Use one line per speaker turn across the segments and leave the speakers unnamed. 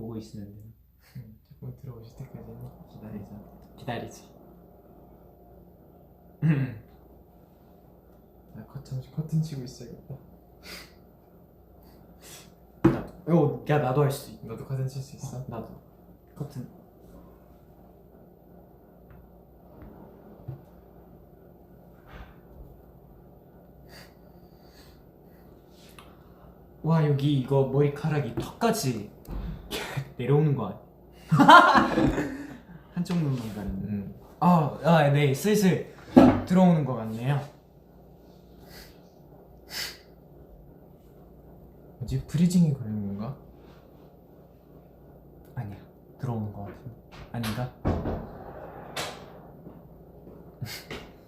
보고 있으면 되나?
조금 들어오실 때까지는 기다리자.
기다리지.
나 커튼 치고 있어야겠다.
야 나도 할 수 있어.
너도 커튼 칠 수 있어?
나도. 커튼. 와 여기 이거 머리카락이 턱까지 내려오는 거 아니야? 한쪽 눈만 가리네. 네 슬슬 들어오는 것 같네요.
뭐지? 프리징이 걸린 건가?
아니야 들어오는 것 같은데. 아닌가?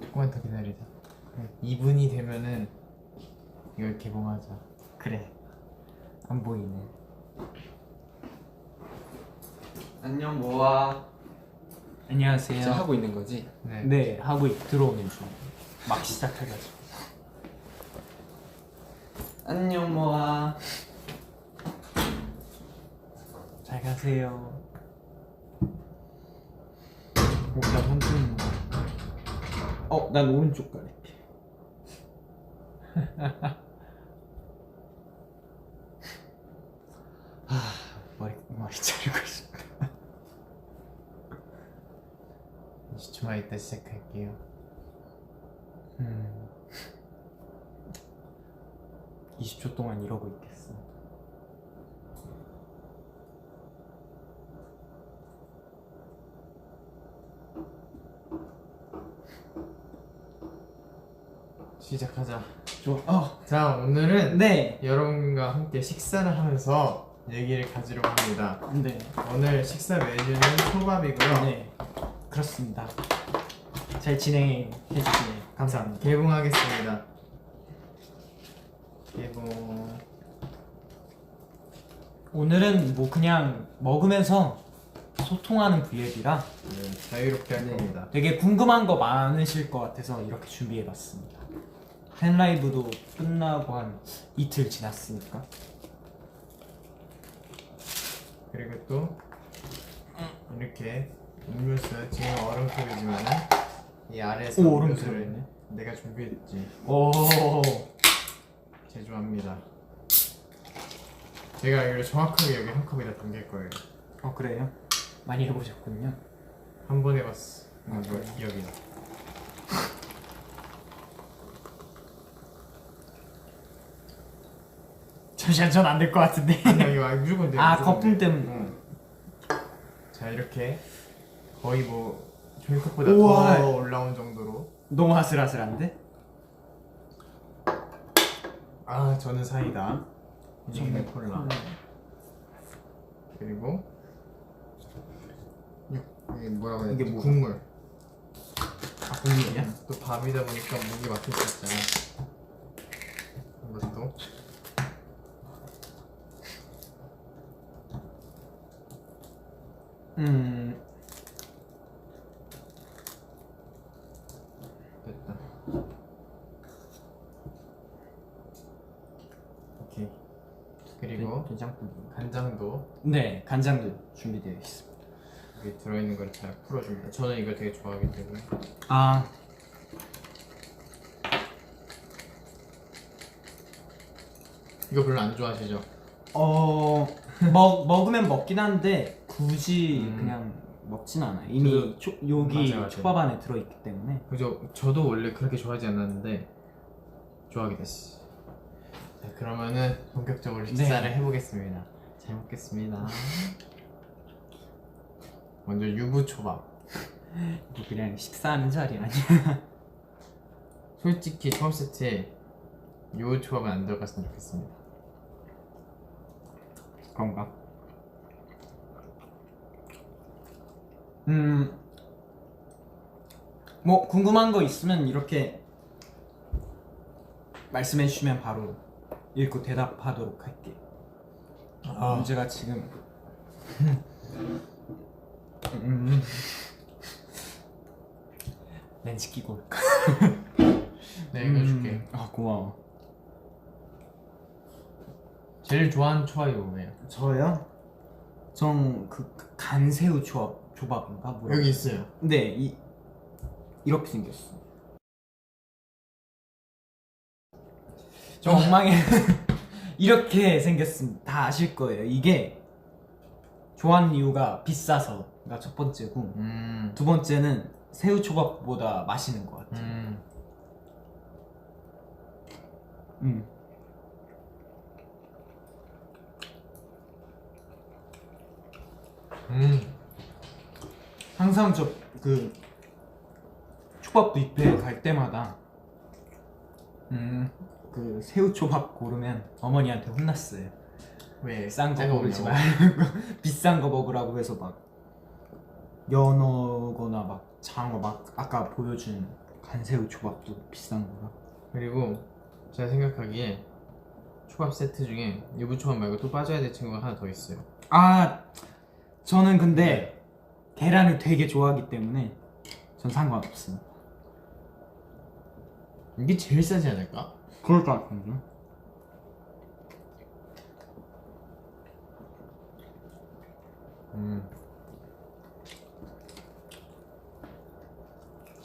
조금만 더 기다리자. 2분이 되면은 이걸 개봉하자.
그래. 안 보이네.
안녕 모아.
안녕하세요.
진짜 하고 있는 거지?
네 하고 들어오는 중. 막 시작해가지고.
안녕 모아.
잘 가세요. 난 한쪽. 난 오른쪽 가릴게. 머리 자르고 싶다.
20초만 있다 시작할게요.
20초 동안 이러고 있겠어.
시작하자.
좋아.
자, 오늘은
네.
여러분과 함께 식사를 하면서 얘기를 가지려고 합니다.
네.
오늘 식사 메뉴는 초밥이고요.
네. 그렇습니다. 잘 진행해 주시네. 감사합니다.
개봉하겠습니다. 개봉.
오늘은 뭐 그냥 먹으면서 소통하는 브이앱이라
자유롭게 할 겁니다.
되게 궁금한 거 많으실 것 같아서 이렇게 준비해봤습니다. 팬라이브도 끝나고 한 이틀 지났으니까.
그리고 또 이렇게 음료수, 지금 얼음컵이지만은 이 아래에서
오, 얼음
음료수를
들어있네.
내가 준비했지.
오.
제조합니다. 제가 이걸 정확하게 여기 한 컵에다 담길 거예요.
그래요? 많이 해보셨군요.
한 번 해봤어. 이거 여기.
잠시만 전 안 될 것 같은데.
아니야 이거 무조건 돼. 무조건
거품
돼.
때문에.
자 이렇게 거의 뭐 종이컵보다
우와.
더 올라온 정도로.
너무 아슬아슬한데?
저는 사이다. 저는 콜라. 그리고 이게 뭐라고 해야
이게
되지?
뭐야?
국물.
국물이야?
또 밥이다 보니까 목이 막힐 수 있잖아. 이것도. 됐다. 오케이. 그리고
된장국이.
간장도
네, 간장도 준비되어 있습니다.
여기 들어있는 걸 잘 풀어줍니다. 저는 이걸 되게 좋아하기 때문에. 이거 별로 안 좋아하시죠?
먹으면 먹긴 한데 굳이 그냥 먹진 않아요. 이미 여기
맞아요.
초밥 안에 들어있기 때문에.
그죠? 저도 원래 그렇게 좋아하지 않았는데 좋아하게 됐어. 자, 그러면은 본격적으로 식사를 해보겠습니다. 잘 먹겠습니다. 먼저 유부초밥.
뭐 그냥 식사하는 자리 아니야.
솔직히 처음 세트에 유부초밥은 안 들어갔으면 좋겠습니다.
그런가? 뭐 궁금한 거 있으면 이렇게 말씀해 주시면 바로 읽고 대답하도록 할게. 문제가 지금 렌즈 끼고 올까?
네, 읽어줄게.
고마워.
제일 좋아하는 초밥이 뭐예요?
저요? 전그 간새우 조밥인가 뭐라.
여기 있어요.
네, 이렇게 생겼어. 좀 엉망해. 이렇게 생겼습니다. 다 아실 거예요. 이게 좋아하는 이유가 비싸서가 첫 번째고, 두 번째는 새우초밥보다 맛있는 것 같아요. 항상 저 그 초밥 뷔페 갈 때마다 그 새우초밥 고르면 어머니한테 혼났어요.
왜?
싼 거
작은
고르지
거냐고?
말고 비싼 거 먹으라고 해서 막 연어거나 막 장어 막 아까 보여준 간새우 초밥도 비싼 거라.
그리고 제가 생각하기에 초밥 세트 중에 유부초밥 말고 또 빠져야 될 친구가 하나 더 있어요.
아, 저는 근데 계란을 되게 좋아하기 때문에 전 상관없어요.
이게 제일 싸지 않을까?
그럴 것 같은데.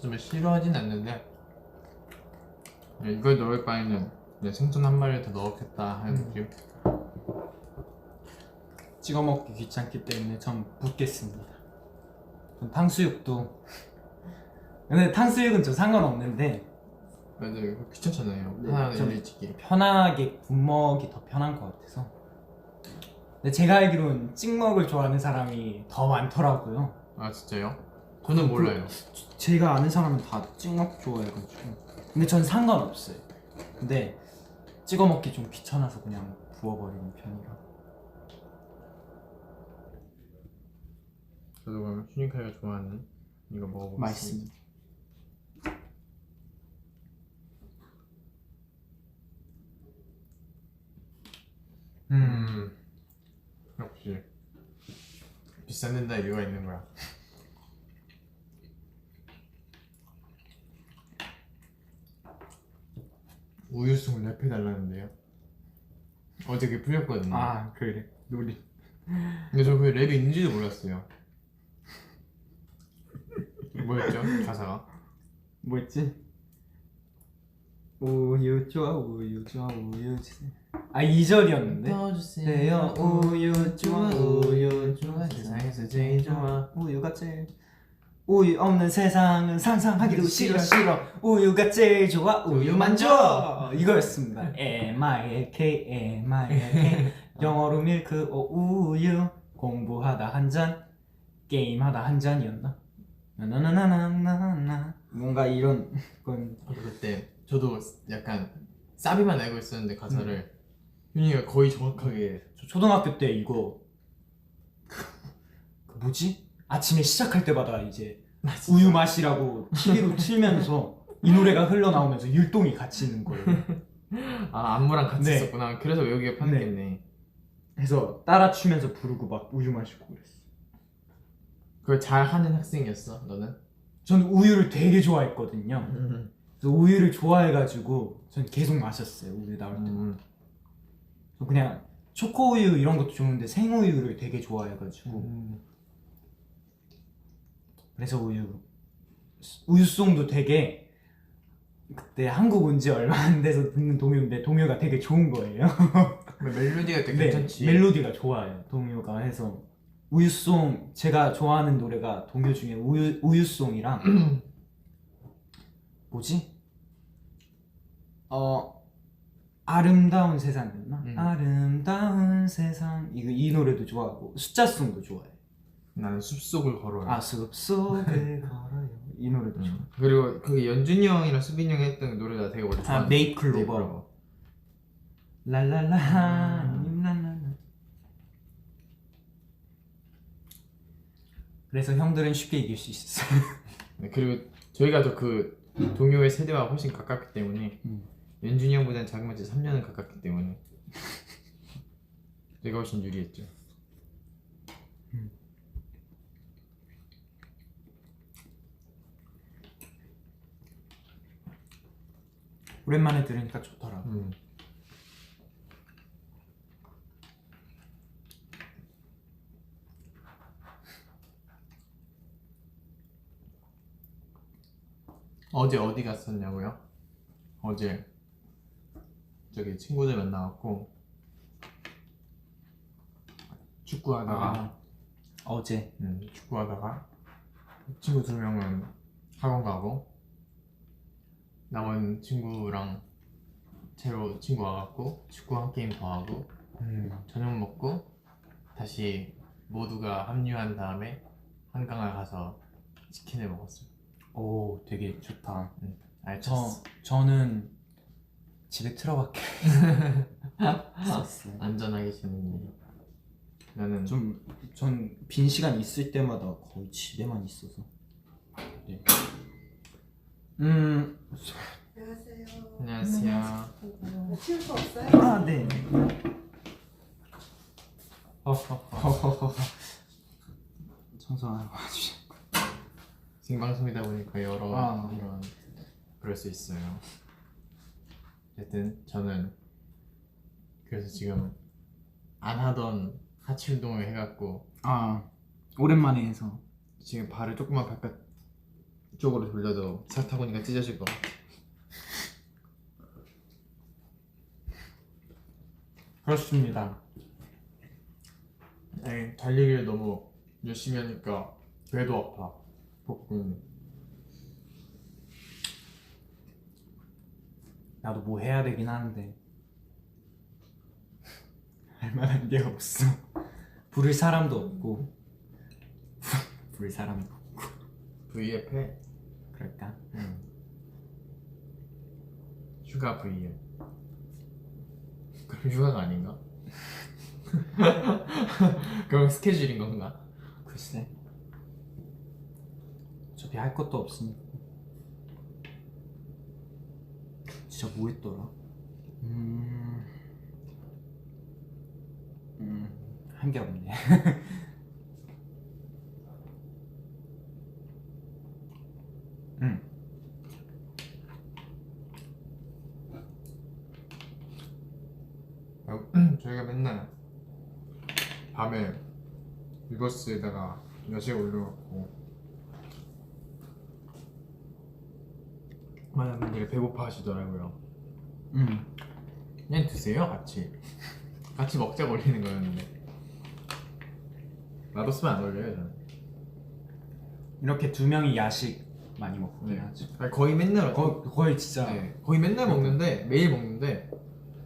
좀 싫어하진 않는데 이걸 넣을 바에는 그냥 생선 한 마리를 더 넣었겠다 하는 느낌.
찍어 먹기 귀찮기 때문에 전 붓겠습니다. 전 탕수육도 근데 탕수육은 좀 상관없는데
맞아요. 이거 귀찮잖아요.
네,
하나
좀
일일치기.
편하게 굽먹이 더 편한 것 같아서. 근데 제가 알기로는 찍먹을 좋아하는 사람이 더 많더라고요.
아 진짜요? 저는 몰라요.
제가 아는 사람은 다 찍먹 좋아해가지고. 근데 전 상관없어요. 근데 찍어 먹기 좀 귀찮아서 그냥 부어버리는 편이라.
저도 그럼 슈닝카이가 좋아하는 이거 먹어보겠습니다.
맛있습니다.
역시 비싼 데다 이유가 있는 거야. 우유송 랩해달라는데요. 어제 그게 풀렸거든요.
아 그래 놀이.
근데 저 그 랩이 있는지도 몰랐어요. 뭐였죠? 가사가?
뭐였지? 우유 좋아 우유 좋아 우유 주세요. 아 2절이었는데?
넣어주세요.
우유 좋아 우유 좋아
세상에서 제일 좋아.
우유가 제일 우유 없는 세상은 상상하기도 싫어 싫어 우유가 제일 좋아 우유만 줘 이거였습니다. M-I-L-K M-I-L-K 영어로 밀크 오 우유 공부하다 한 잔 게임하다 한 잔이었나? 나나나나나나 뭔가 이런 건
그때 저도 약간 사비만 알고 있었는데 가사를 윤희가 거의 정확하게.
저 초등학교 때 이거 그 뭐지? 아침에 시작할 때마다 이제 우유 맛이라고 TV로 틀면서 이 노래가 흘러나오면서 율동이 같이 있는 거예요.
아 안무랑 같이
네.
있었구나. 그래서 외우기가 편했겠네.
그래서 따라 추면서 부르고 막 우유 마시고 그랬어.
그걸 잘 하는 학생이었어 너는?
저는 우유를 되게 좋아했거든요. 그래서 우유를 좋아해가지고 전 계속 마셨어요. 우유 나올 때. 저 그냥 초코우유 이런 것도 좋은데 생우유를 되게 좋아해가지고 그래서 우유송도 되게 그때 한국 온 지 얼마 안 돼서 듣는 동요인데 동요가 되게 좋은 거예요.
멜로디가 되게
네,
괜찮지.
멜로디가 좋아요. 동요가 해서 우유송 제가 좋아하는 노래가 동요 중에 우유송이랑 뭐지? 아름다운 세상이었나? 아름다운 세상 이 노래도 좋아하고 숫자송도 좋아해.
나는 숲속을 걸어요.
아 숲속을 걸어요 이 노래도 좋아.
그리고 그 연준이 형이랑 수빈이 형이 했던 노래 나 되게 원래
아
좋아하는
네잎클로버 랄랄라 랄랄라. 그래서 형들은 쉽게 이길 수 있었어요.
네, 그리고 저희가 더 그 동요의 세대와 훨씬 가깝기 때문에 연준이 형보다는 자그마치 3년은 가깝기 때문에 제가 훨씬 유리했죠.
오랜만에 들으니까 좋더라고.
어제 어디 갔었냐고요? 어제 저기 친구들 만나갖고 축구하다가
어제.
축구하다가 친구 2명은 학원 가고 남은 친구랑 새로 친구 와갖고 축구 한 게임 더 하고 저녁 먹고 다시 모두가 합류한 다음에 한강을 가서 치킨을 먹었어요.
오, 되게 좋다.
알찼어.
저는 집에 틀어박혀 있었어요.
안전하게 지내는 일. 나는
전 빈 시간 있을 때마다 거의 집에만 있어서. 네.
안녕하세요.
안녕하세요.
치울 거 없어요?
아, 네. 청소하고 와주셨고.
생방송이다 보니까 여러
아.
이런 그럴 수 있어요. 어쨌든 저는 그래서 지금 안 하던 하체 운동을 해갖고
오랜만에 해서.
지금 발을 조금만 바깥쪽으로 돌려도 차 타고 니까 찢어질 것 같아.
그렇습니다.
아니, 달리기를 너무 열심히 하니까 배도 아파. 복근.
나도 뭐 해야 되긴 하는데 할 만한 게 없어. 부를 사람도 없고. 부를 사람도 없고.
V앱 해.
그럴까?
휴가 V앱. 그럼 휴가가 아닌가? 그럼 스케줄인 건가?
글쎄. 어차피 할 것도 없으니까. 진짜 뭐 했더라? 한 게 없네.
저희가 맨날 밤에 위버스에다가 여시에 올려놓고 많은 분들이 배고파 하시더라고요. 그냥 드세요. 같이 먹자고 올리는 거였는데 맛없으면 안 올려요. 저는.
이렇게 2명이 야식 많이 먹긴
네.
하죠.
아니, 거의 맨날
거의 진짜.
네, 거의 맨날 먹는데 매일 먹는데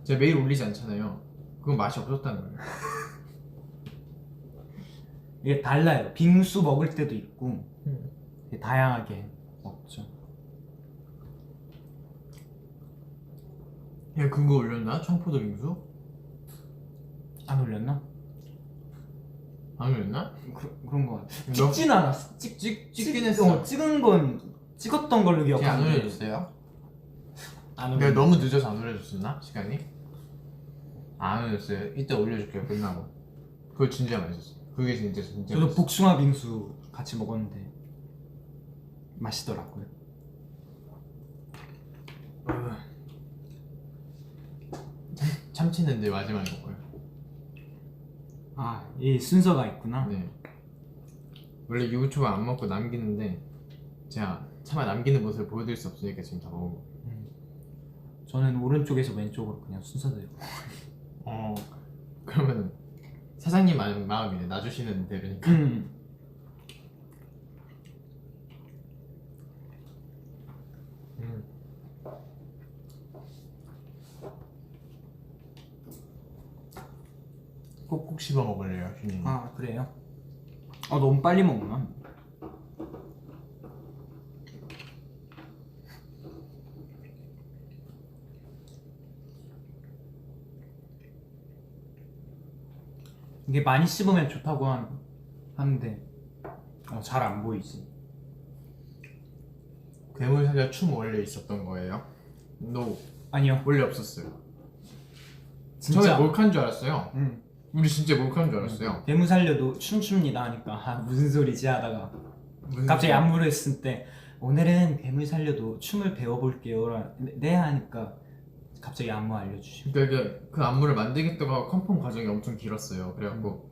제가 매일 올리지 않잖아요. 그건 맛이 없었다는 거예요.
이게 달라요. 빙수 먹을 때도 있고 되게 다양하게 먹죠.
야, 그거 올렸나? 청포도 빙수?
안 올렸나?
안 올렸나?
그런 거 같아.
너-
찍진 않았어.
찍긴 했어.
찍었던 걸로
제가 안
기억하는데.
올려줬어요?
안
내가
올렸나?
너무 늦어서 안 올려줬었나? 시간이? 안 올렸어요. 이따 올려줄게요. 끝나고. 그거 진짜 맛있었어. 그게 진짜
저도
맛있어.
복숭아 빙수 같이 먹었는데 맛있더라고요.
참치는 내 마지막에 먹어요.
이 순서가 있구나.
네. 원래 유부초밥 안 먹고 남기는데 제가 차마 남기는 모습을 보여드릴 수 없으니까 지금 다 먹은 거.
저는 오른쪽에서 왼쪽으로 그냥 순서대로.
그러면 사장님 마음이네. 놔주시는 대로니까. 꼭꼭 씹어 먹을래요, 휴님.
그래요? 너무 빨리 먹나? 이게 많이 씹으면 좋다고 하는데 잘 안 보이지.
괴물사자 춤 원래 있었던 거예요? No.
아니요.
원래 없었어요.
진짜.
처음에 몰카인 줄 알았어요.
응.
우리 진짜 몰카인 줄 알았어요.
대문 살려도 춤춥니다 하니까 무슨 소리지 하다가 갑자기 안무를 했을 때 오늘은 괴물 살려도 춤을 배워볼게요. 네 하니까 갑자기 안무 알려주시고.
그러니까 그 안무를 만들겠다고 컨펌 과정이 엄청 길었어요. 그래갖고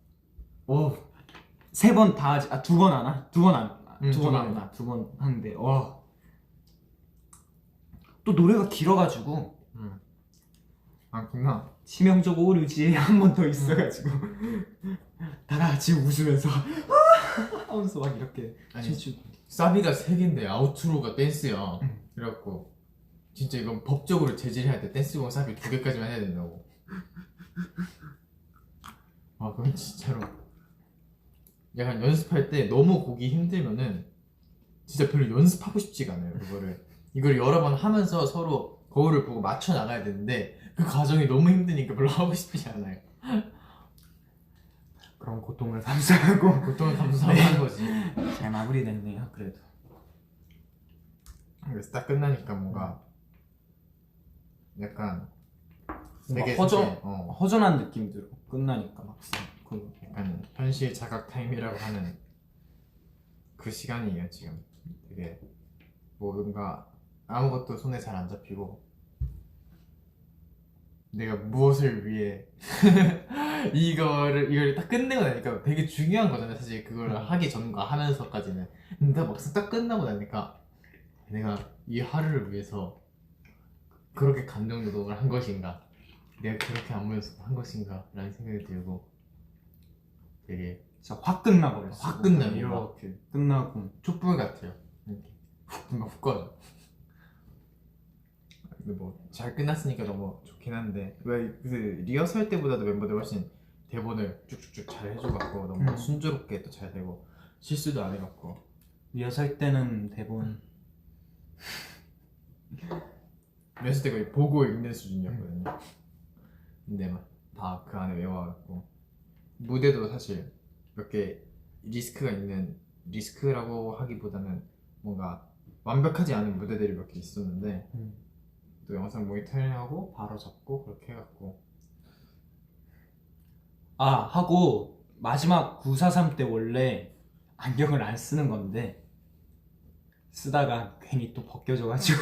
오, 3번 다 하지. 2번 하나? 2번 안.
응,
2번 하나. 2번 하는데 또 노래가 길어가지고
아 그나
치명적 오류지에 한 번 더 있어가지고 다 같이 웃으면서 하면서 막 이렇게
아니
춤추고.
사비가 3개인데 아우트로가 댄스야. 그래갖고 진짜 이건 법적으로 제재를 해야 돼. 댄스곡 사비 2개까지만 해야 된다고. 아 그건 진짜로 약간 연습할 때 너무 곡이 힘들면은 진짜 별로 연습하고 싶지가 않아요. 이걸 여러 번 하면서 서로 거울을 보고 맞춰 나가야 되는데 그 과정이 너무 힘드니까 별로 하고 싶지 않아요.
그런 고통을 감수하고
고통을 감수하고 하는 거지.
잘 마무리됐네요. 그래도
그래서 딱 끝나니까 뭔가 약간 되게
허전
사실,
허전한 느낌 들어. 끝나니까 막상
약간 현실 자각 타임이라고 하는 그 시간이에요 지금. 되게 뭔가 아무것도 손에 잘 안 잡히고 내가 무엇을 위해 이걸 딱 끝내고 나니까 되게 중요한 거잖아요 사실. 그걸 하기 전과 하면서까지는. 근데 막상 딱 끝나고 나니까 내가 이 하루를 위해서 그렇게 감정 노동을 한 것인가, 내가 그렇게 안무 연습을 한 것인가 라는 생각이 들고 되게
진짜 확 끝나버렸어.
확 끝나요.
이렇게 끝나고
촛불 같아요. 이렇게 훅 꺼져. 근데 뭐 잘 끝났으니까 너무 좋긴 한데 왜 그 리허설 때보다도 멤버들 훨씬 대본을 쭉쭉쭉 잘 해줘갖고 너무 순조롭게 또 잘 되고 실수도 안 해갖고.
리허설 때는 대본
연습 때 거의 보고 읽는 수준이었거든요. 근데 막 다 그 안에 외워갖고 무대도 사실 몇 개 리스크라고 하기보다는 뭔가 완벽하지 않은 무대들이 몇 개 있었는데 또 영상 모니터링하고 바로 잡고 그렇게 해갖고.
하고 마지막 943 때 원래 안경을 안 쓰는 건데 쓰다가 괜히 또 벗겨져가지고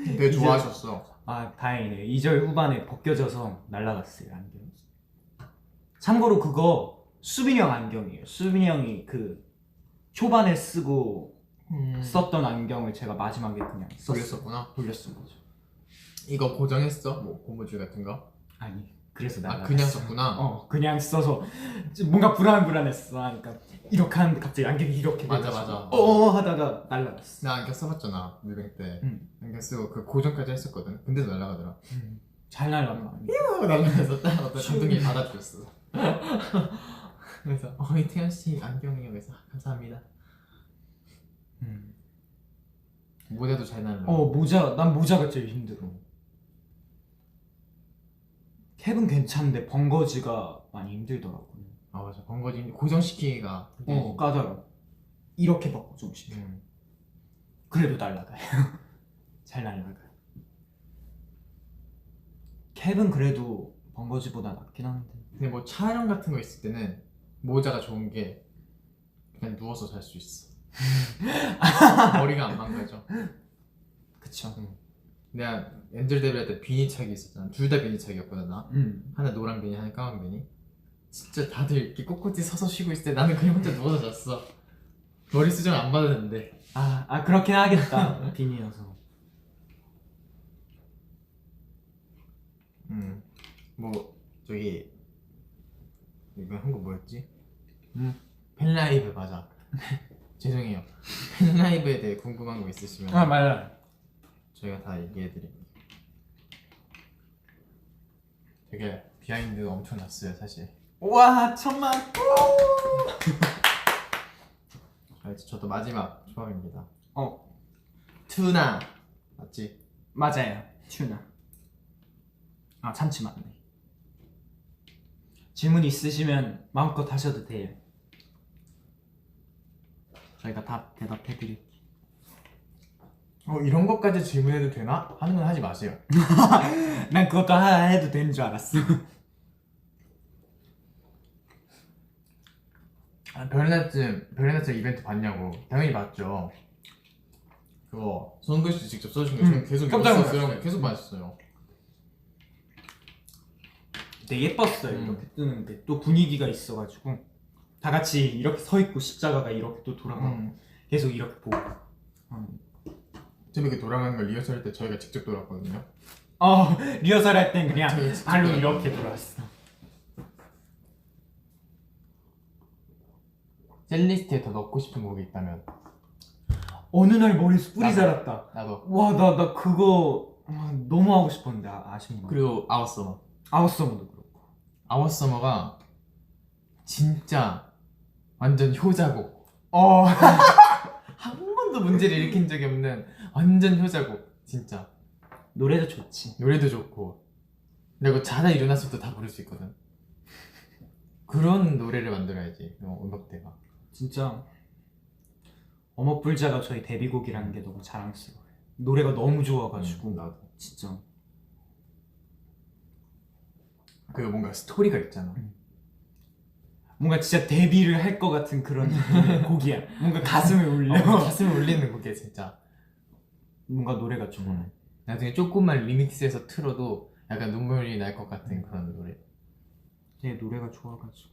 되게 좋아하셨어.
다행이네. 2절 후반에 벗겨져서 날라갔어요 안경. 참고로 그거 수빈이 형 안경이에요. 수빈이 형이 그 초반에 쓰고 썼던 안경을 제가 마지막에 그냥
돌렸었구나.
돌렸던 거죠.
이거 고정했어? 뭐 고무줄 같은 거?
아니 그래서
아
날라갔어.
그냥 썼구나.
그냥 써서 뭔가 불안했어. 그러니까 이렇게 하는데 갑자기 안경이 이렇게
맞아,
돼가지고
맞아.
하다가 날라갔어.
나 안경 써봤잖아 뮤뱅 때. 안경 쓰고 그 고정까지 했었거든. 근데도 날라가더라.
잘 날라가.
하고 날라가서 딱 어떤 감독님이 받아주셨어. 그래서 이태현 씨 안경이요. 그래서 감사합니다. 모자도 잘 날라.
난 모자가 제일 힘들어. 캡은 괜찮은데 번거지가 많이 힘들더라고.
아 맞아. 번거지 고정시키기가.
까다로워. 이렇게 바꿔 조금씩. 그래도 날라가요. 잘 날라가요. 캡은 그래도 번거지보다 낫긴 한데.
근데 뭐 촬영 같은 거 있을 때는 모자가 좋은 게 그냥 누워서 잘 수 있어. 머리가 안 망가져.
그쵸.
내가 엔젤 데뷔 할때 비니착이 있었잖아. 둘 다 비니착이었거든 나. 하나 노란 비니, 하나 까만 비니. 진짜 다들 이렇게 꼿꼿이 서서 쉬고 있을 때 나는 그냥 혼자 누워서 잤어. 머리 수정 안 받았는데.
그렇긴 하겠다. 빈이어서.
뭐 저기 이거 한 거 뭐였지? 팬라이브 맞아. 죄송해요. 팬라이브에 대해 궁금한 거 있으시면
맞아.
저희가 다 얘기해드릴게요. 되게 비하인드 엄청 났어요 사실.
와, 천만.
저도 마지막 조합입니다.
어,
투나 맞지?
맞아요. 튜나. 참치 맞네. 질문 있으시면 마음껏 하셔도 돼요. 저희가 다 대답해드릴게요.
이런 것까지 질문해도 되나? 하는 건 하지 마세요.
난 그것도 해도 되는 줄 알았어.
별의나쯤 이벤트 봤냐고. 당연히 봤죠. 그거 손글씨 직접 써준 거 저는 계속
깜짝
읽었어요.
놀랐어요.
계속 봤어요.
되게 예뻤어요. 이렇게 뜨는 게 또 분위기가 있어가지고 다 같이 이렇게 서 있고 십자가가 이렇게 또 돌아가고 계속 이렇게 보고.
재밌게 돌아가는 걸 리허설 할 때 저희가 직접 돌았거든요.
리허설 할 땐 그냥
저희 직접
발로
돌아가요.
이렇게 돌아왔어.
셀리스트에 더 넣고 싶은 곡이 있다면
어느 날 머리에서 뿔이
나도.
자랐다.
나도.
와, 나 그거 너무 하고 싶었는데 아쉽네.
그리고 아웃서머.
아웃서머도 그렇고.
아웃서머가 진짜 완전 효자곡. 한 번도 문제를 일으킨 적이 없는 완전 효자곡. 진짜
노래도 좋지.
노래도 좋고 그리고 자다 일어났을 때 다 부를 수 있거든. 그런 노래를 만들어야지 음악대가.
진짜 어머불자가 저희 데뷔곡이라는 게 너무 자랑스러워요. 노래가 너무 좋아가지고
나도.
진짜.
그 뭔가 스토리가 있잖아.
뭔가 진짜 데뷔를 할 것 같은 그런 느낌의 곡이야. 뭔가 가슴을 울려.
가슴을 울리는 곡이야 진짜.
뭔가 노래가 좋아.
나중에 조금만 리믹스해서 틀어도 약간 눈물이 날 것 같은 그런 노래.
되게 노래가 좋아가지고.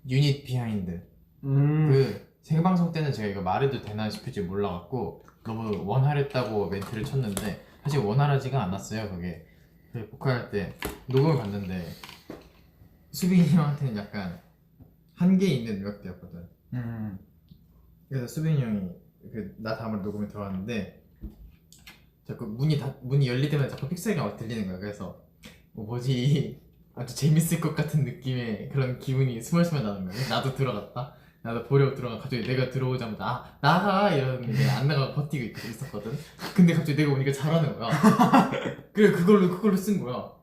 유닛 비하인드. 그 생방송 때는 제가 이거 말해도 되나 싶을지 몰라갖고 너무 원활했다고 멘트를 쳤는데 사실 원활하지가 않았어요. 그게 보컬할 때 녹음을 봤는데 수빈이 형한테는 약간 한계 있는 음악대였거든. 그래서 수빈이 형이 나 다음으로 녹음에 들어왔는데 자꾸 문이 열릴 때마다 자꾸 픽셀이 들리는 거야. 그래서 뭐지 아주 재밌을 것 같은 느낌의 그런 기분이 스멀스멀 나는 거야. 나도 들어갔다. 나도 보려고 들어가. 갑자기 내가 들어오자마자 나가 이러는데 안 나가고 버티고 있었거든. 근데 갑자기 내가 오니까 잘하는 거야. 그래 그걸로 쓴 거야.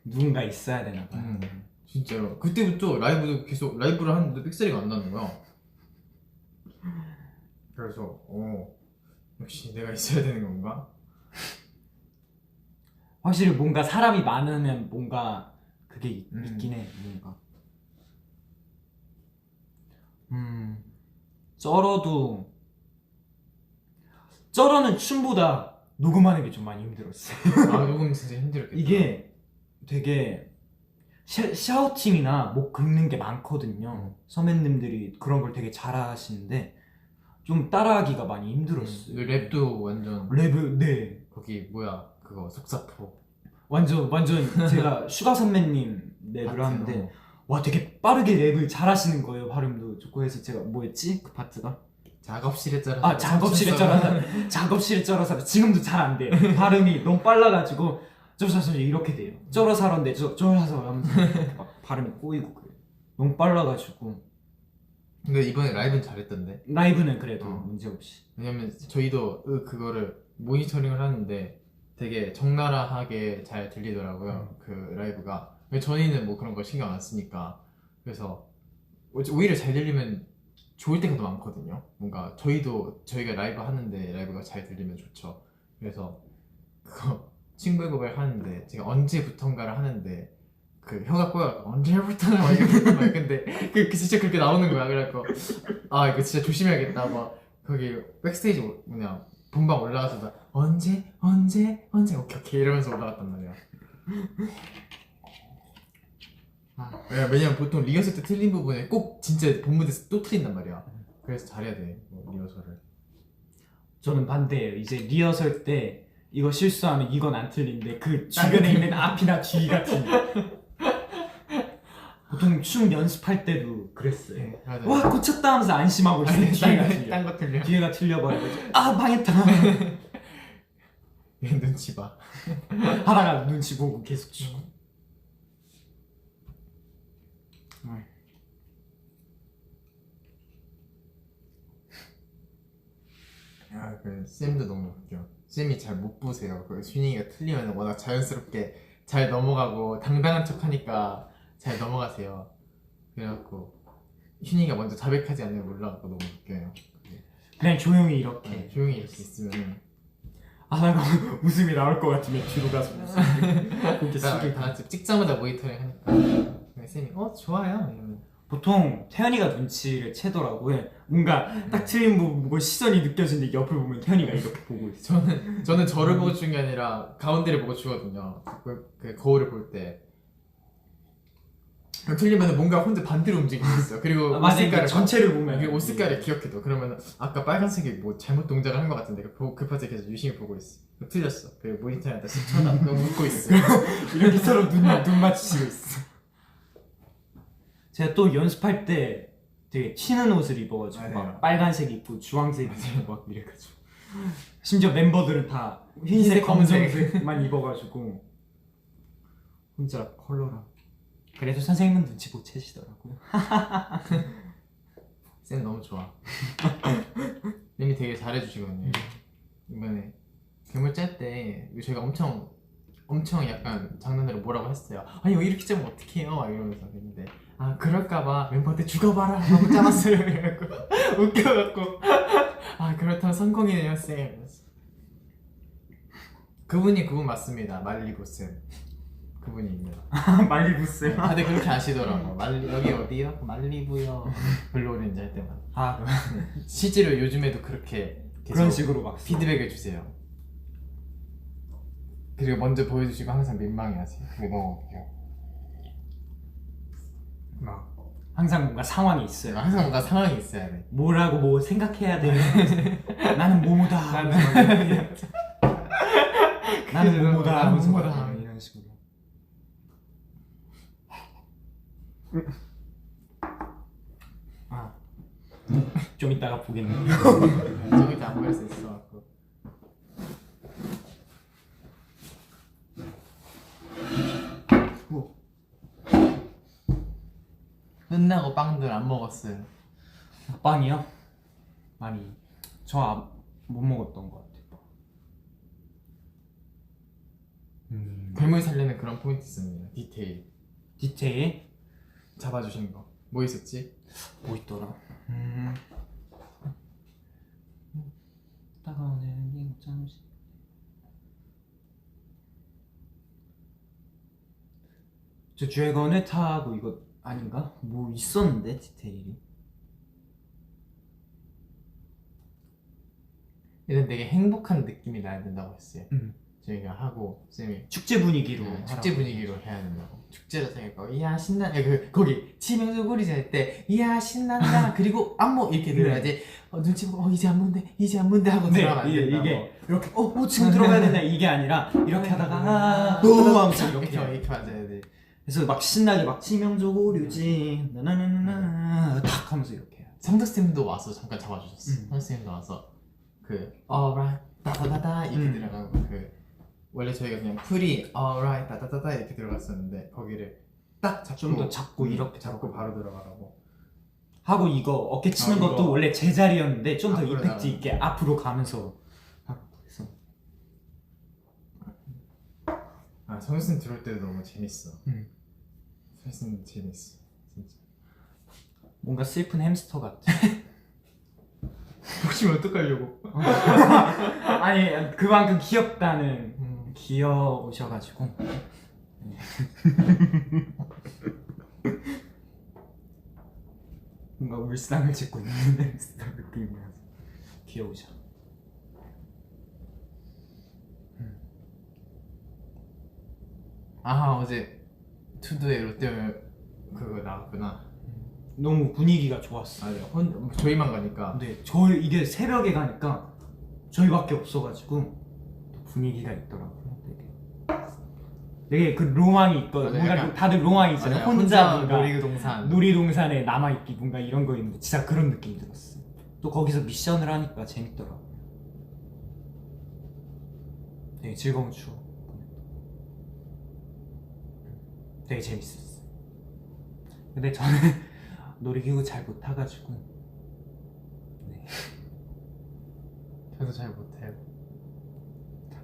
누군가 있어야 되나 봐.
진짜로 그때부터 라이브를 하는데 픽셀이가 안 나는 거야. 그래서 역시 내가 있어야 되는 건가?
확실히 뭔가 사람이 많으면 뭔가 그게 있긴 해. 뭔가. 쩔어는 춤보다 녹음하는 게 좀 많이 힘들었어.
녹음 진짜 힘들었겠다.
이게 되게 샤우팅이나 목 긁는 게 많거든요. 선배님들이 그런 걸 되게 잘하시는데 좀 따라하기가 많이 힘들었어요.
랩도 완전
랩을 네
거기 뭐야 그거 속사포
완전 제가 슈가 선배님 랩을
파트,
하는데 와 되게 빠르게 랩을 잘하시는 거예요. 발음도 좋고 해서 제가 뭐였지 그 파트가
작업실에 쩔어서
아 작업실에 쩔어서 지금도 잘 안 돼. 발음이 너무 빨라가지고 쩔어서 이렇게 돼요. 쩔어서런데 쩔어서 하면서 막 발음이 꼬이고 그래요. 너무 빨라가지고
근데 이번에 라이브는 잘했던데.
라이브는 그래도
어.
문제 없이
왜냐면 저희도 그거를 모니터링을 하는데 되게 적나라하게 잘 들리더라고요. 그 라이브가. 왜 저희는 뭐 그런 거 신경 안 쓰니까. 그래서 오히려 잘 들리면 좋을 때가 더 많거든요. 뭔가 저희가 라이브 하는데 라이브가 잘 들리면 좋죠. 그래서 그거 친구의 고백 하는데 제가 언제부턴가를 하는데 그 혀가 꼬여 언제부터는 막 이렇게 막 근데 그 진짜 그렇게 나오는 거야. 그래갖고 아 이거 진짜 조심해야겠다. 막 거기 백스테이지 그냥 본방 올라가서 나 언제 오케이 이러면서 올라갔단 말이야. 왜냐면 보통 리허설 때 틀린 부분에 꼭 진짜 본 무대에서 또 틀린단 말이야. 그래서 잘해야 돼 리허설을.
저는 반대예요. 이제 리허설 때 이거 실수하면 이건 안 틀린데 그 주변에 있는 앞이나 뒤가 틀려. 보통 춤 연습할 때도 그랬어요.
네, 맞아요.
와 고쳤다 하면서 안심하고 있어요. 뒤가 틀려.
딴거 틀려.
뒤에가 틀려버려가지고 아 망했다
얘 눈치 봐.
하다가 눈치 보고 계속 추고.
그 쌤도 너무 웃겨. 쌤이 잘 못 보세요. 그 슈닝이가 틀리면 워낙 자연스럽게 잘 넘어가고 당당한 척하니까 잘 넘어가세요. 그래갖고 슈닝이가 먼저 자백하지 않으면 몰라갖고 너무 웃겨요.
그냥 조용히 이렇게
조용히 이렇게 있으면
하다가 웃음이 나올 것 같으면 뒤로 가서 고개
다
숙이고.
같이 찍자마자 모니터링 하니까 쌤이 좋아요 이러면
보통 태연이가 눈치를 채더라고요. 뭔가 딱 틀린 부분 보고 시선이 느껴지는데 옆을 보면 태연이가 이렇게 보고 있어.
저는 저를 보고 추는 게 아니라 가운데를 보고 추거든요. 그 거울을 볼 때 틀리면 뭔가 혼자 반대로 움직이고 있어요. 그리고 옷
맞아,
색깔을
전체를 보면
이게 옷 색깔을 기억해도 그러면 아까 빨간색이 뭐 잘못 동작을 한 것 같은데 급하게 계속 유심히 보고 있어. 틀렸어. 그 모니터에다 씩 쳐다 웃고 있어.
이렇게 서로 눈 마주치고 있어. 제가 또 연습할 때 되게 튀는 옷을 입어가지고
맞아요.
막 빨간색 입고 주황색 입고 막 이래가지고 심지어 멤버들은 다 흰색,
검은색.
검정색만 입어가지고 혼자 컬러랑. 그래도 선생님은 눈치 못 채시더라고요.
쌤 너무 좋아. 쌤이 되게 잘해주시거든요. 이번에 괴물 짤 때 저희가 엄청 약간 장난으로 뭐라고 했어요. 아니 왜 이렇게 짜면 어떡해요? 막 이러면서 했는데 아 그럴까봐 멤버한테 죽어봐라 하고 짜놨어요. 그래갖고 웃겨갖고 아 그렇다면 성공이네요 쌤. 이러면서. 그분 맞습니다. 말리고 쌤. 그분입니다.
말리부스.
다들 그렇게 아시더라고. 여기 어디요? 말리부요. 블루오렌지 할 때만.
아
실제로 요즘에도 그렇게 계속
그런 식으로 막
피드백을 주세요. 그리고 먼저 보여주시고 항상 민망해하세요. 그게 너무 웃겨.
막 항상 뭔가 상황이 있어요.
항상 뭔가 상황이 있어야 돼.
뭐라고 뭐 생각해야 돼. 나는 뭐뭐다. 나는 뭐뭐다.
나는
하면서
뭐뭐다.
막 이런 식으로. 아, 좀 이따가 보겠네.
저기 안 보일 수 있어갖고. 끝나고 빵들 안 먹었어요.
빵이요? 많이 저 못 먹었던 것 같아요.
괴물 살리는 그런 포인트 있습니다.
디테일
잡아주시는 거. 뭐 있었지?
뭐 있더라? 따가워는 게 잠시. 저 드래곤을 타고 이거 아닌가? 뭐 있었는데 디테일이.
일단 되게 행복한 느낌이 나야 된다고 했어요. 저희가 하고 쌤이
축제 분위기로
축제 분위기로 해야 된다고. 축제로 생각하고 이야 신나 거기 치명적 소리 잘때 이야 신난다 그리고 안무 이렇게 들어야지. 눈치 보고 이제 안무인데 하고
네,
들어가면 안 된다고.
이게 이렇게 지금 들어가야 된다 이게 아니라 이렇게 하다가 하면서
이렇게
이렇게
맞아야 돼.
그래서 막 신나게 막 치명적으로 류지 나나나나나 탁 하면서 이렇게 해요.
성덕쌤도 와서 잠깐 잡아주셨어.
음.
성덕쌤도 와서 그 alright 따다다다 이렇게 들어가고 그 원래 저희가 그냥 풀이 alright 따다다다 이렇게 들어갔었는데 거기를 딱 잡고
좀 더 잡고 이렇게
잡고 바로 들어가라고.
하고 이거 어깨 치는
이거
것도 원래 제자리였는데 좀 더
앞으로
이펙트
나가는
있게 앞으로 가면서 하고 그래서
아 성덕쌤 들어올 때도 너무 재밌어. 성덕쌤 재밌어 진짜.
뭔가 슬픈 햄스터 같아.
보시면 어떡하려고.
아니 그만큼 귀엽다는 귀여우셔가지고 뭔가 울상을 짓고 있는 햄스터 느낌이라서 귀여우셔.
아 어제 투두에 롯데월 그거 나왔구나.
너무 분위기가 좋았어.
맞아요. 저희만 가니까.
근데 이게 새벽에 가니까 저희밖에 없어가지고 또 분위기가 있더라고요. 되게 그 로망이 있거든.
맞아요.
뭔가
약간-
다들 로망이 있잖아요.
맞아요.
혼자 뭔가
놀이동산.
놀이동산에 남아있기 뭔가 이런 거 있는데 진짜 그런 느낌이 들었어요. 또 거기서 미션을 하니까 재밌더라고요. 되게 즐거운 추억. 되게 재밌었어요. 근데 저는 놀이기구 잘 못 타가지고
저도 잘 못해요.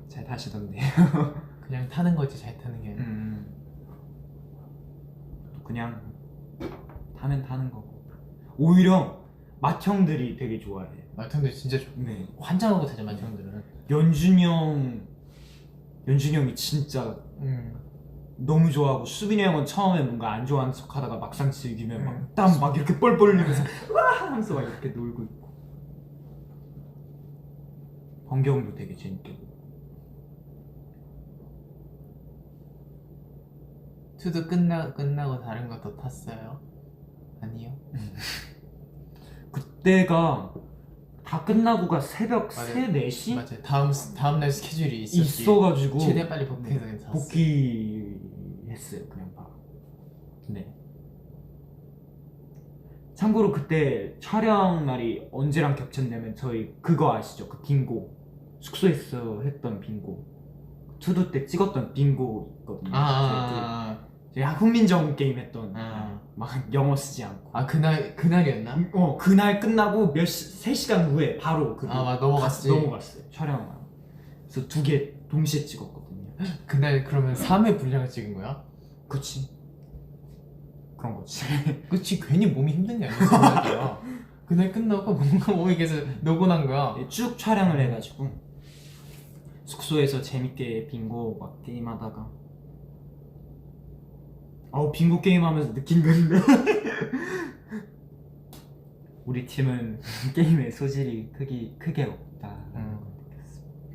잘 타시던데요.
그냥 타는 거지 잘 타는 게 아니라.
또 그냥 타면 타는 거고. 오히려 맏형들이 되게 좋아해.
마청들 진짜
네.
환장하고 타죠 마청들은.
연준이 형이 진짜 너무 좋아하고 수빈이 형은 처음에 뭔가 안 좋아하는 척 하다가 막상 즐기면 막 땀 막 이렇게 뻘뻘 흘리면서 와 하면서 막 이렇게 놀고 있고. 번경도 되게 재밌게 보고.
투도 끝나고 다른 거 더 탔어요? 아니요.
그때가 다 끝나고가 새벽
맞아요.
3, 4시?
맞아요. 다음 날 스케줄이
있어가지고
최대한 빨리 복귀해서 그냥 탔어요.
복귀했어요 그냥 바로. 네. 참고로 그때 촬영 날이 언제랑 겹쳤냐면 저희 그거 아시죠? 그 빙고 숙소에서 했던 빙고 투두 때 찍었던 빙고 있거든요. 저희 훈민정 게임 했던 막 영어 쓰지 않고
그날이었나?
그날 끝나고 3시간 후에 바로
넘어갔어요.
촬영을. 그래서 2개 동시에 찍었거든요.
그날 그러면 3회 분량을 찍은 거야?
그치 그런 거지.
그치 괜히 몸이 힘든 게 아니야. 그날 끝나고 뭔가 몸이 계속 노곤한 거야.
쭉 촬영을 해가지고 숙소에서 재밌게 빙고 막 게임하다가 빙고 게임하면서 느낀 건데 우리 팀은 게임의 소질이 크게 없다.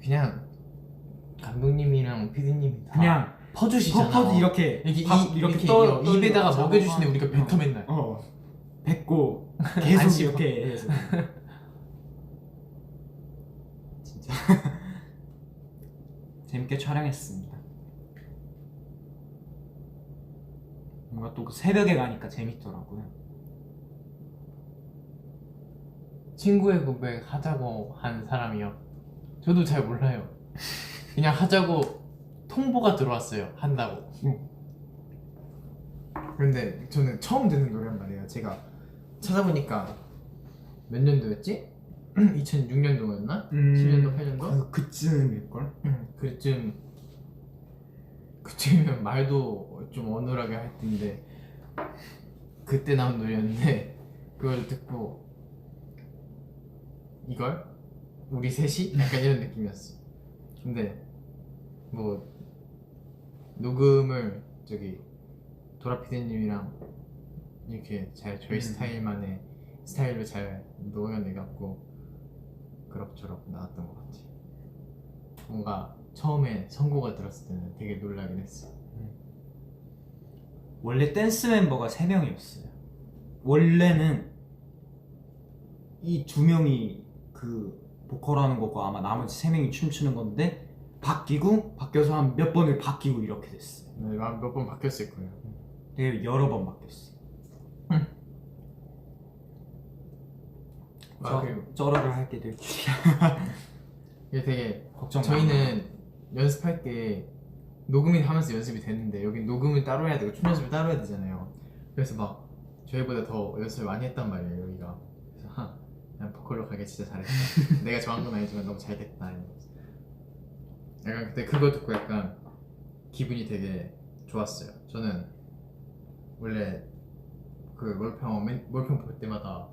그냥 감독님이랑 PD님이 다
그냥
퍼주시잖아.
퍼드 이렇게
입에다가 먹여주시는데 우리가 뱉어 맨날.
뱉고
안
계속
씹어.
이렇게 해서 진짜 재밌게 촬영했습니다. 뭔가 또 새벽에 가니까 재밌더라고요.
친구의 고백 하자고 한 사람이요. 저도 잘 몰라요. 그냥 하자고 통보가 들어왔어요. 한다고. 그런데 저는 처음 듣는 노래란 말이에요. 제가 찾아보니까 몇 년도였지? 2006년도였나? 7년도 8년도?
그쯤일걸?
그쯤이면 말도 좀 어눌하게 할 텐데 그때 나온 노래였는데 그걸 듣고 이걸? 우리 셋이? 약간 이런 느낌이었어. 근데 뭐 녹음을 저기 도라 PD님이랑 이렇게 잘 저희 스타일만의 스타일로 잘 녹여내갖고 그럭저럭 나왔던 것 같아. 뭔가 처음에 선고가 들었을 때는 되게 놀라긴 했어.
원래 댄스 멤버가 3명이었어요. 원래는 이 2명이 그 보컬하는 거고 아마 나머지 3명이 춤추는 건데 바뀌어서 한 몇 번을 바뀌고 이렇게 됐어요.
네, 몇 번 바뀌었을 거예요.
되게 여러 번 바뀌었어요.
그리고
쩌러를 하게 될 줄이야.
이게 되게
걱정 마.
저희는 연습할 때 녹음이 하면서 연습이 되는데 여기 녹음을 따로 해야 되고 춤 연습을 따로 해야 되잖아요. 그래서 막 저희보다 더 연습을 많이 했단 말이에요 여기가. 그래서 그냥 보컬로 가기 진짜 잘했다. 내가 좋아한 건 아니지만 너무 잘 됐다 이러면서. 약간 그때 그거 듣고 약간 기분이 되게 좋았어요. 저는 원래 그 몰평 볼 때마다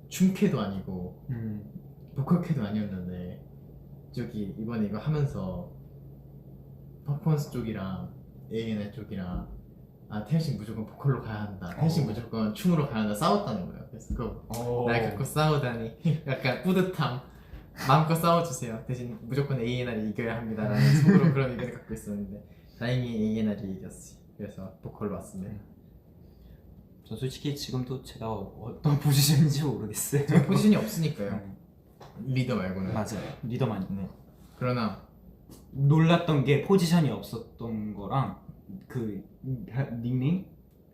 춤캐도 아니고 보컬캐도 아니었는데 저기 이번에 이거 하면서 퍼포먼스 쪽이랑 A&R 쪽이랑 태현씨 무조건 보컬로 가야 한다, 태현씨 무조건 춤으로 가야 한다 싸웠다는 거예요. 그래서 그거 날 갖고 싸우다니 약간 뿌듯함. 마음껏 싸워주세요. 대신 무조건 A&R이 이겨야 합니다라는 속으로 그런 의견을 갖고 있었는데 다행히 A&R이 이겼어요. 그래서 보컬로 왔습니다.
저 솔직히 지금도 제가 어떤 포지션인지 모르겠어요.
저 포지션이 없으니까요. 리더 말고는.
맞아요. 리더만 있네.
그러나
놀랐던 게 포지션이 없었던 거랑 그 닉네임?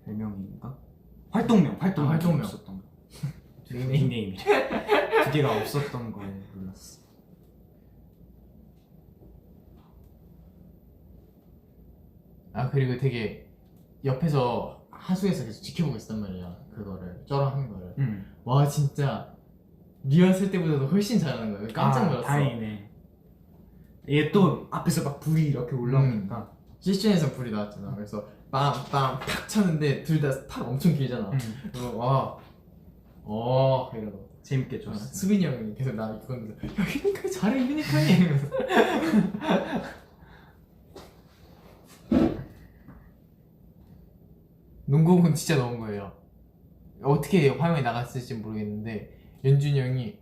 별명인가? 활동명
활동명.
없었던 거.
닉네임?
닉네임이 두 개가 없었던 거에 놀랐어.
그리고 되게 옆에서 하수에서 계속 지켜보고 있었단 말이야. 그거를 쩌렁 하는 거를. 와 진짜 리허설 때보다도 훨씬 잘하는 거예요. 깜짝 놀랐어.
다행이네. 얘 또 앞에서 막 불이 이렇게 올라오니까
시즌에서 불이 나왔잖아. 그래서 빰빰 팍 쳤는데 둘 다 탁 엄청 길잖아. 그래서 와 이러고
재밌게 줬어.
수빈이 형이 계속 나 그건데 야 유니카이 잘해 유니카이 이러면서 농구공은 진짜 넣은 거예요. 어떻게 화면에 나갔을지 모르겠는데 연준이 형이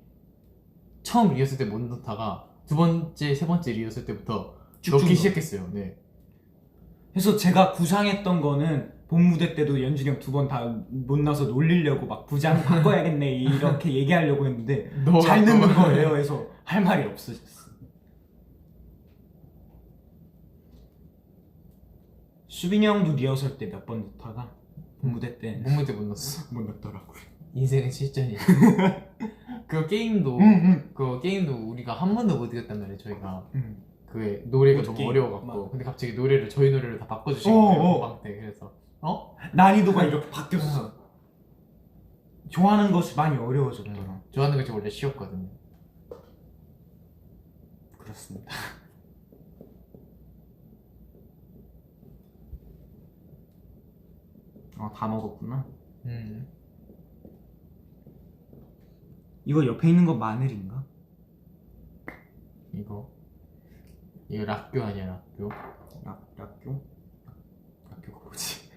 처음 리허설 때 못 넣다가 두 번째, 세 번째 리허설 때부터
쭉쭉
넣기
넣어.
시작했어요. 네.
그래서 제가 구상했던 거는 본 무대 때도 연준이 형 2번 다 못 나서 놀리려고 막 부장 바꿔야겠네 이렇게 얘기하려고 했는데 잘 넣는 거예요. 그래서 할 말이 없어졌어. 수빈이 형도 리허설 때 몇 번 넣다가 본 무대 때
못 넣을 못 넣었어.
못 넣더라고요.
인생은 실전이야. 그 게임도 그 게임도 우리가 한 번도 못 이겼단 말이에요. 저희가 그 노래가 너무
게임.
어려워갖고 근데 갑자기 노래를 저희 노래를 다 바꿔주신 거예요. 음악 때. 그래서
난이도가 이렇게 바뀌었어. 좋아하는 것이 많이 어려워졌더라.
좋아하는 것이 원래 쉬웠거든요.
그렇습니다. 다 먹었구나. 이거 옆에 있는 거 마늘인가?
이거 락교 아니야 락교?
락교? 락교가 뭐지?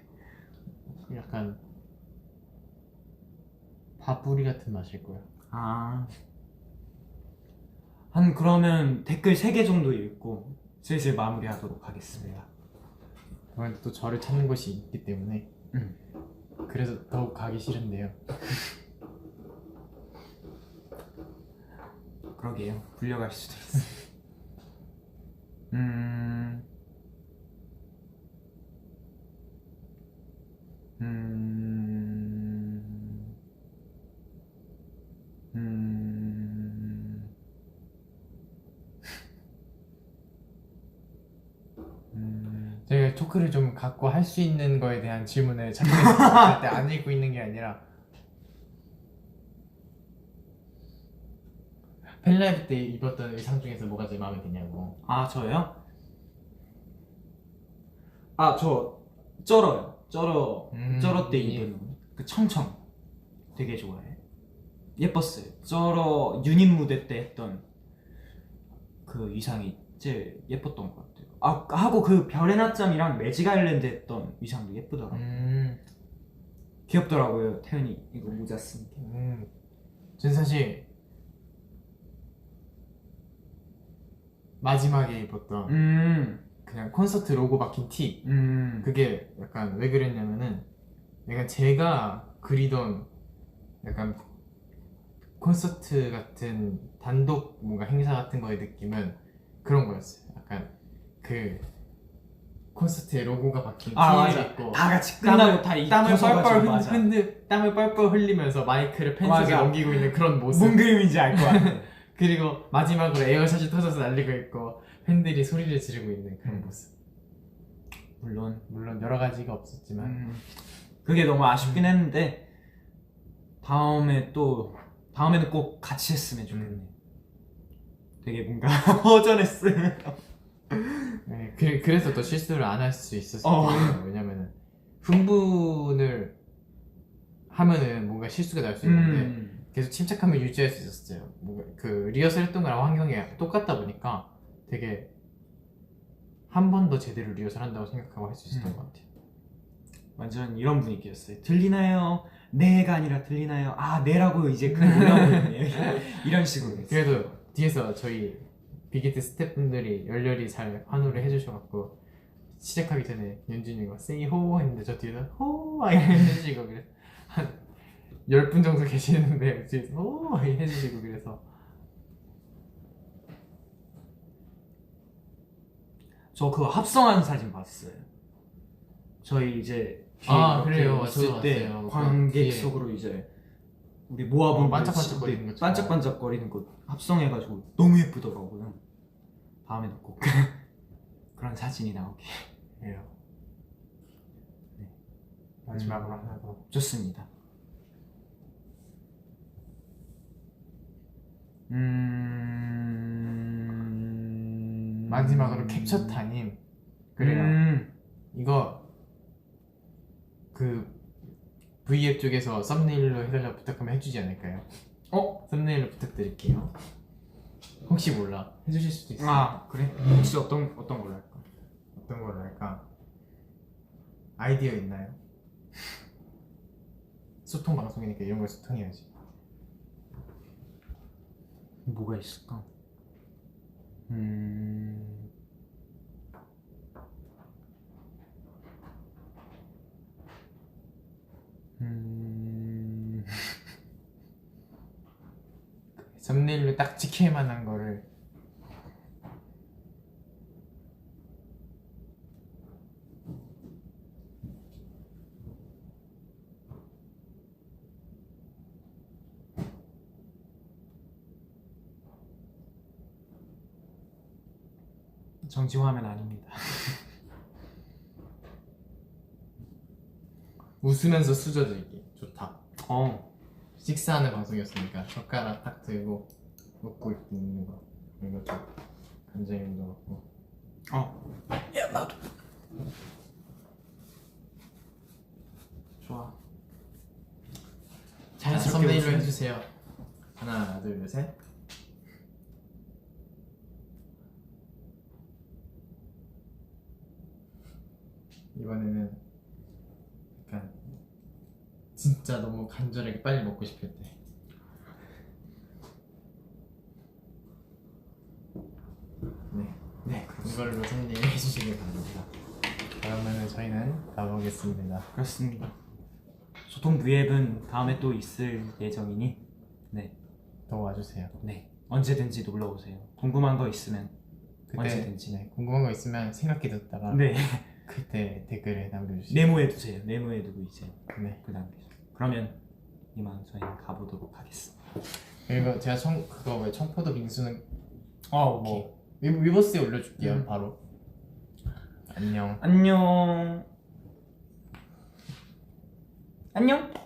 약간 파뿌리 같은 맛일 거야.
그러면 댓글 3개 정도 읽고 슬슬 마무리하도록 하겠습니다.
그런데 또 저를 찾는 곳이 있기 때문에 그래서 더욱 가기 싫은데요.
그러게요. 불려갈 수도 있어.
저희가 토크를 좀 갖고 할 수 있는 거에 대한 질문을 찾고 있을 때 안 읽고 있는 게 아니라 팬라이브 때 입었던 의상 중에서 뭐가 제일 마음에 드냐고.
저요? 저 쩔어요. 쩔어 때 입은 그 청청 되게 좋아해. 예뻤어요. 쩔어 유닛 무대 때 했던 그 의상이 제일 예뻤던 것 같아요. 하고 그 별의 낮잠이랑 매직 아일랜드 했던 의상도 예쁘더라고. 귀엽더라고요. 태연이 이거 모자 쓰니까.
전 사실 마지막에 입었던 그냥 콘서트 로고 박힌 티. 그게 약간 왜 그랬냐면은 약간 제가 그리던 약간 콘서트 같은 단독 뭔가 행사 같은 거의 느낌은 그런 거였어요. 약간 그 콘서트에 로고가 박힌
맞아.
티를 입고
다 같이 끝나고 다
땀을 뻘뻘
맞아.
땀을 뻘뻘 흘리면서 마이크를 팬 속에
맞아.
넘기고 있는 그런 모습.
뭔 그림인지 알 것 같아.
그리고 마지막으로 에어샷이 터져서 날리고 있고 팬들이 소리를 지르고 있는 그런 모습. 물론 여러 가지가 없었지만
그게 너무 아쉽긴 했는데 다음에는 꼭 같이 했으면 좋겠네. 되게 뭔가 허전했어요.
네, 그래서 더 실수를 안 할 수 있었을
어.
거예요. 왜냐면은 흥분을 하면은 뭔가 실수가 날 수 있는데 계속 침착함을 유지할 수 있었어요. 뭔가 그 리허설 했던 거랑 환경이 똑같다 보니까 되게 한 번 더 제대로 리허설 한다고 생각하고 할 수 있었던 것 같아요.
완전 이런 분위기였어요. 들리나요? 네가 아니라 들리나요? 아 네라고 이제 그냥 올라오고 있네요. 이런 식으로.
그래도 뒤에서 저희 빅히트 스태프분들이 열렬히 잘 환호를 해주셔갖고 시작하기 전에 윤준이가 세이 호 했는데 저 뒤에서 호 해주시고 그래서 한 10분 정도 계시는데 뒤에서 호 해주시고 그래서
저 그거 합성하는 사진 봤어요. 저희 이제 뒤에
아,
이렇게
그래요.
있을
저도
때
봤어요. 그
관객석으로 이제 우리 모아분들
반짝반짝거리는 거
반짝반짝거리는 거 합성해가지고 너무 예쁘더라고요. 다음에는 꼭 그런 사진이 나오게
해요.
네.
마지막으로 하나 더.
좋습니다.
마지막으로 캡처타님. 그래요. 이거 그 V앱 쪽에서 썸네일로 해달라고 부탁하면 해주지 않을까요? 썸네일로 부탁드릴게요. 혹시 몰라 해주실 수도 있어요.
아 그래? 혹시 어떤 걸로 할까?
어떤 걸로 할까? 아이디어 있나요? 소통 방송이니까 이런 걸 소통해야지.
뭐가 있을까?
썸네일로 딱 찍힐 만한 거를
정지화면 아닙니다.
웃으면서 수저들기 좋다.
어
식사하는 방송이었으니까 젓가락 딱 들고 먹고 있는 거 이거 좀 간장도 넣고.
야 나도 좋아.
자,
자연스럽게
썸네일로
웃으면-
해주세요. 하나 둘 셋. 이번에는 약간 진짜 너무 간절하게 빨리 먹고 싶을 때. 네, 이걸로 썸네일 해주시길 바랍니다. 그러면은 저희는 가보겠습니다.
그렇습니다. 소통 V앱은 다음에 또 있을 예정이니
더 와주세요.
네 언제든지 놀러 오세요. 궁금한 거 있으면
그때
언제든지.
네, 궁금한 거 있으면 생각해뒀다가
네
그때 댓글에 남겨주시죠.
네모해 두세요. 네모해 두고 이제
네.
그 다음에 그러면 이만 저희는 가보도록 하겠습니다.
그리고 제가 그거 왜 청포도 빙수는
오케이.
뭐 위버스에 올려줄게요. 바로. 안녕.
안녕. 안녕.